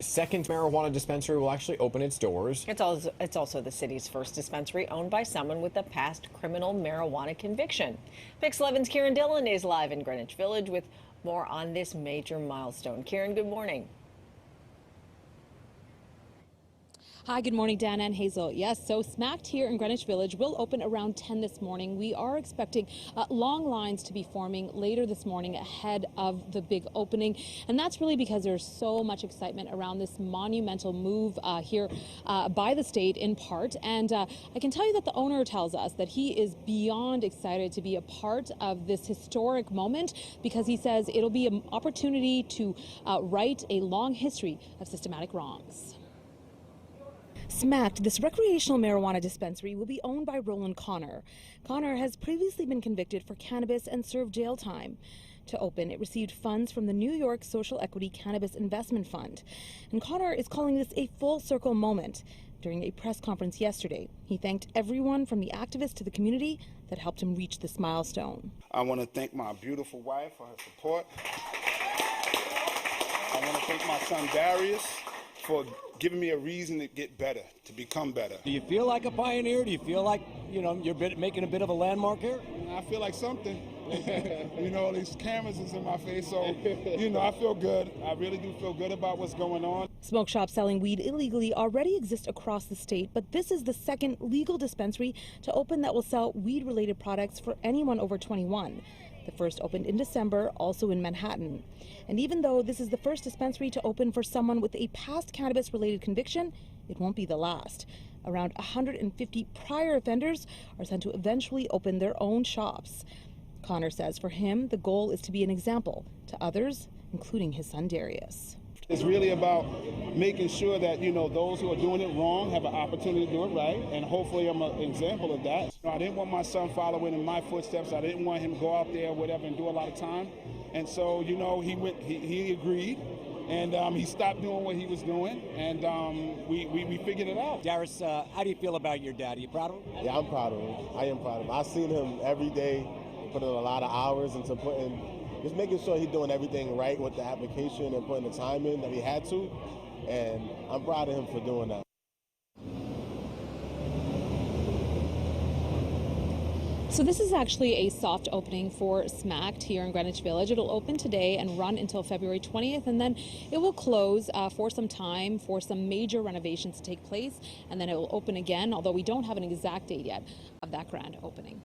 Second marijuana dispensary will actually open its doors. It's also the city's first dispensary owned by someone with a past criminal marijuana conviction. Pix 11's Kieran Dillon is live in Greenwich Village with more on this major milestone. Kieran, good morning. Hi, good morning, Dan and Hazel. Yes, so Smacked here in Greenwich Village will open around 10 this morning. We are expecting long lines to be forming later this morning ahead of the big opening. And that's really because there's so much excitement around this monumental move here by the state in part. And I can tell you that the owner tells us that he is beyond excited to be a part of this historic moment because he says it'll be an opportunity to right a long history of systematic wrongs. Smacked, this recreational marijuana dispensary will be owned by Roland Connor. Connor has previously been convicted for cannabis and served jail time. To open, it received funds from the New York Social Equity Cannabis Investment Fund. And Connor is calling this a full circle moment. During a press conference yesterday, he thanked everyone from the activists to the community that helped him reach this milestone. I want to thank my beautiful wife for her support. I want to thank my son Darius for giving me a reason to get better, to become better. Do you feel like a pioneer? Do you feel like, you're making a bit of a landmark here? I feel like something. These cameras is in my face, so, I feel good. I really do feel good about what's going on. Smoke shops selling weed illegally already exist across the state, but this is the second legal dispensary to open that will sell weed-related products for anyone over 21. The first opened in December, also in Manhattan. And even though this is the first dispensary to open for someone with a past cannabis-related conviction, it won't be the last. Around 150 prior offenders are sent to eventually open their own shops. Connor says for him, the goal is to be an example to others, including his son Darius. It's really about making sure that, those who are doing it wrong have an opportunity to do it right, and hopefully I'm an example of that. I didn't want my son following in my footsteps. I didn't want him to go out there or whatever and do a lot of time. And so, he agreed, and he stopped doing what he was doing, and we figured it out. Darius, how do you feel about your dad? Are you proud of him? Yeah, I'm proud of him. I am proud of him. I've seen him every day put in a lot of hours into just making sure he's doing everything right with the application and putting the time in that he had to. And I'm proud of him for doing that. So this is actually a soft opening for Smacked here in Greenwich Village. It'll open today and run until February 20th, and then it will close for some time for some major renovations to take place, and then it will open again, although we don't have an exact date yet of that grand opening.